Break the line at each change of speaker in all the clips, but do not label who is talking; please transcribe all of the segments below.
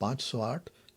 508,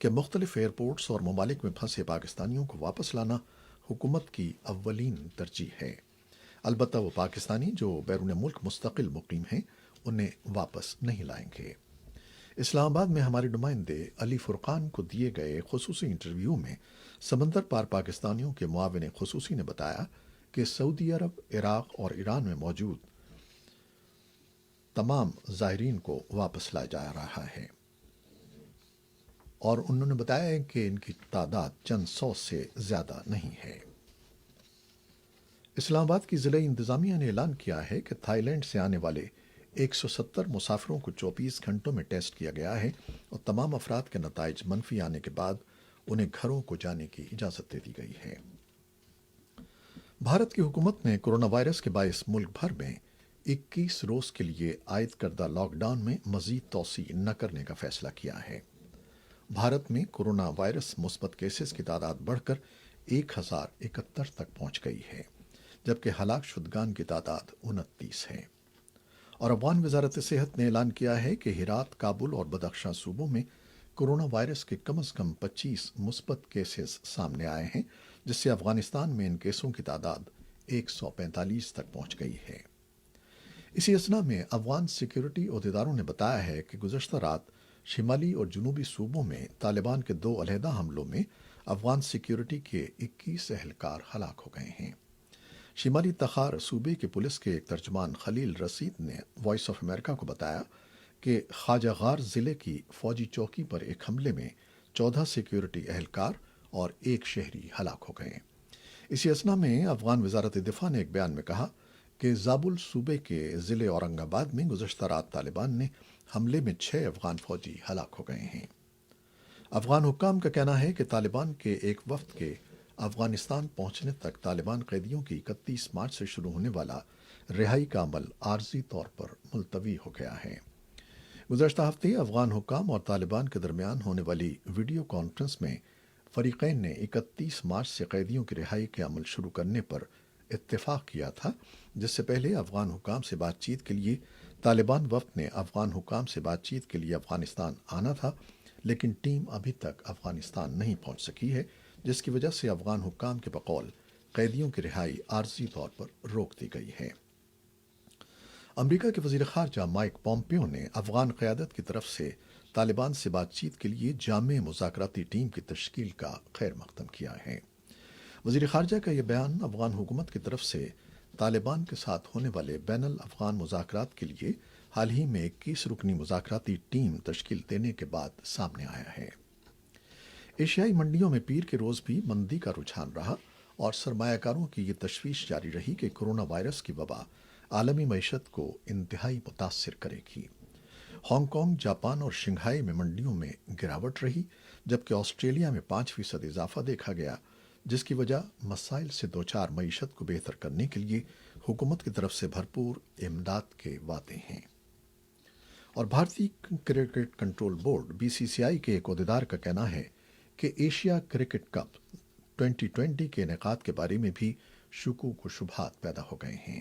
کہ مختلف ایئرپورٹس اور ممالک میں پھنسے پاکستانیوں کو واپس لانا حکومت کی اولین ترجیح ہے۔ البتہ وہ پاکستانی جو بیرون ملک مستقل مقیم ہیں انہیں واپس نہیں لائیں گے۔ اسلام آباد میں ہمارے نمائندے علی فرقان کو دیے گئے خصوصی انٹرویو میں سمندر پار پاکستانیوں کے معاون خصوصی نے بتایا کہ سعودی عرب، عراق اور ایران میں موجود تمام زائرین کو واپس لایا جا رہا ہے، اور انہوں نے بتایا کہ ان کی تعداد چند سو سے زیادہ نہیں ہے۔ اسلام آباد کی ضلعی انتظامیہ نے اعلان کیا ہے کہ تھائی لینڈ سے آنے والے 170 مسافروں کو 24 گھنٹوں میں ٹیسٹ کیا گیا ہے اور تمام افراد کے نتائج منفی آنے کے بعد انہیں گھروں کو جانے کی اجازت دے دی گئی ہے۔ بھارت کی حکومت نے کورونا وائرس کے باعث ملک بھر میں 21 روز کے لیے عائد کردہ لاک ڈاؤن میں مزید توسیع نہ کرنے کا فیصلہ کیا ہے۔ بھارت میں کورونا وائرس مثبت کیسز کی تعداد بڑھ کر 1071 تک پہنچ گئی ہے، جبکہ ہلاک شدگان کی تعداد 29 ہے۔ اور افغان وزارت صحت نے اعلان کیا ہے کہ ہرات، کابل اور بدخشاں صوبوں میں کورونا وائرس کے کم از کم 25 مثبت کیسز سامنے آئے ہیں، جس سے افغانستان میں ان کیسوں کی تعداد 145 تک پہنچ گئی ہے۔ اسی اثنا میں افغان سیکیورٹی عہدیداروں نے بتایا ہے کہ گزشتہ رات شمالی اور جنوبی صوبوں میں طالبان کے 2 علیحدہ حملوں میں افغان سیکیورٹی کے 21 اہلکار ہلاک ہو گئے ہیں۔ شمالی تخار صوبے کے پولیس کے ایک ترجمان خلیل رشید نے وائس آف امریکہ کو بتایا کہ خواجہ غار ضلع کی فوجی چوکی پر ایک حملے میں 14 سیکیورٹی اہلکار اور 1 شہری ہلاک ہو گئے۔ اسی اثنا میں افغان وزارت دفاع نے ایک بیان میں کہا کہ زابل صوبے کے ضلع اورنگ آباد میں گزشتہ رات طالبان نے حملے میں 6 افغان فوجی ہلاک ہو گئے ہیں۔ افغان حکام کا کہنا ہے کہ طالبان کے ایک وفد کے افغانستان پہنچنے تک طالبان قیدیوں کی 31 مارچ سے شروع ہونے والا رہائی کا عمل عارضی طور پر ملتوی ہو گیا ہے۔ گزشتہ ہفتے افغان حکام اور طالبان کے درمیان ہونے والی ویڈیو کانفرنس میں فریقین نے 31 مارچ سے قیدیوں کی رہائی کے عمل شروع کرنے پر اتفاق کیا تھا، جس سے پہلے افغان حکام سے بات چیت کے لیے طالبان وفد نے افغان حکام سے بات چیت کے لیے افغانستان آنا تھا، لیکن ٹیم ابھی تک افغانستان نہیں پہنچ سکی ہے، جس کی وجہ سے افغان حکام کے بقول قیدیوں کی رہائی عارضی طور پر روک دی گئی ہے۔ امریکہ کے وزیر خارجہ مائک پومپیو نے افغان قیادت کی طرف سے طالبان سے بات چیت کے لیے جامع مذاکراتی ٹیم کی تشکیل کا خیر مقدم کیا ہے۔ وزیر خارجہ کا یہ بیان افغان حکومت کی طرف سے طالبان کے ساتھ ہونے والے بین الافغان مذاکرات کے لیے حال ہی میں 21 رکنی مذاکراتی ٹیم تشکیل دینے کے بعد سامنے آیا ہے۔ ایشیائی منڈیوں میں پیر کے روز بھی مندی کا رجحان رہا اور سرمایہ کاروں کی یہ تشویش جاری رہی کہ کورونا وائرس کی وبا عالمی معیشت کو انتہائی متاثر کرے گی۔ ہانگ کانگ، جاپان اور شنگھائی میں منڈیوں میں گراوٹ رہی، جبکہ آسٹریلیا میں 5% اضافہ دیکھا گیا، جس کی وجہ مسائل سے دوچار معیشت کو بہتر کرنے کے لیے حکومت کی طرف سے بھرپور امداد کے وعدے ہیں۔ اور بھارتی کرکٹ کنٹرول بورڈ BCCI کے ایک عہدیدار کا کہنا ہے کہ ایشیا کرکٹ کپ 2020 کے انعقاد کے بارے میں بھی شکوک و شبہات پیدا ہو گئے ہیں،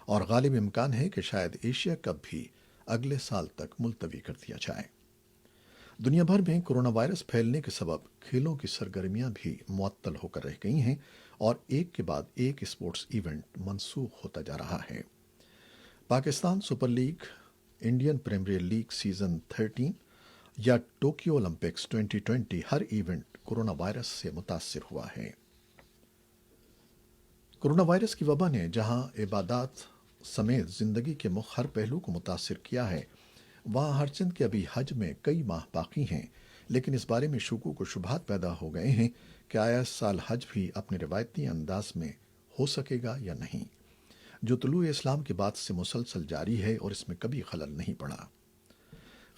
اور غالب امکان ہے کہ شاید ایشیا کپ بھی اگلے سال تک ملتوی کر دیا جائے۔ دنیا بھر میں کورونا وائرس پھیلنے کے سبب کھیلوں کی سرگرمیاں بھی معطل ہو کر رہ گئی ہیں اور ایک کے بعد ایک اسپورٹس ایونٹ منسوخ ہوتا جا رہا ہے۔ Pakistan super league, Indian premier league season 13 یا ٹوکیو اولمپکس 2020 ہر ایونٹ کورونا وائرس سے متاثر ہوا ہے۔ کورونا وائرس کی وبا نے جہاں عبادات سمیت زندگی کے ہر پہلو کو متاثر کیا ہے، وہاں ہرچند کہ ابھی حج میں کئی ماہ باقی ہیں، لیکن اس بارے میں شکوک و شبہات پیدا ہو گئے ہیں کہ آیا اس سال حج بھی اپنے روایتی انداز میں ہو سکے گا یا نہیں، جو طلوع اسلام کے بعد سے مسلسل جاری ہے اور اس میں کبھی خلل نہیں پڑا۔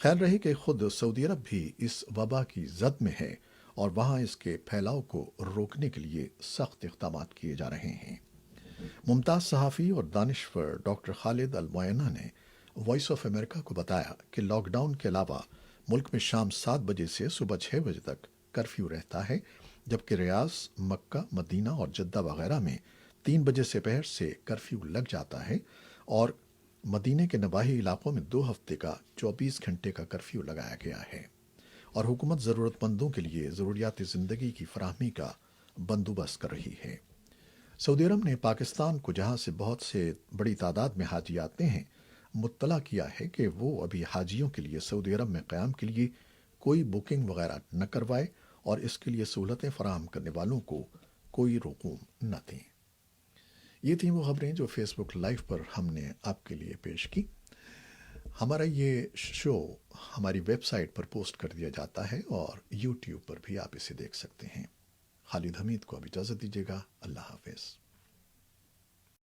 خیال رہے کہ خود سعودی عرب بھی اس وبا کی زد میں ہے اور وہاں اس کے پھیلاؤ کو روکنے کے لیے سخت اقدامات کیے جا رہے ہیں۔ ممتاز صحافی اور دانشور ڈاکٹر خالد المعینہ نے وائس آف امریکہ کو بتایا کہ لاک ڈاؤن کے علاوہ ملک میں شام 7 بجے سے صبح 6 بجے تک کرفیو رہتا ہے، جبکہ ریاض، مکہ، مدینہ اور جدہ وغیرہ میں 3 بجے سے پہر سے کرفیو لگ جاتا ہے، اور مدینے کے نواحی علاقوں میں 2 ہفتے کا 24 گھنٹے کا کرفیو لگایا گیا ہے۔ اور حکومت ضرورت مندوں کے لیے ضروریات زندگی کی فراہمی کا بندوبست کر رہی ہے۔ سعودی عرب نے پاکستان کو، جہاں سے بہت سے بڑی تعداد میں حاجی آتے ہیں، مطلع کیا ہے کہ وہ ابھی حاجیوں کے لیے سعودی عرب میں قیام کے لیے کوئی بکنگ وغیرہ نہ کروائے اور اس کے لیے سہولتیں فراہم کرنے والوں کو کوئی رقوم نہ دیں۔ یہ تھیں وہ خبریں جو فیس بک لائیو پر ہم نے آپ کے لیے پیش کی۔ ہمارا یہ شو ہماری ویب سائٹ پر پوسٹ کر دیا جاتا ہے اور یوٹیوب پر بھی آپ اسے دیکھ سکتے ہیں۔ خالد حمید کو اب اجازت دیجیے گا۔ اللہ حافظ۔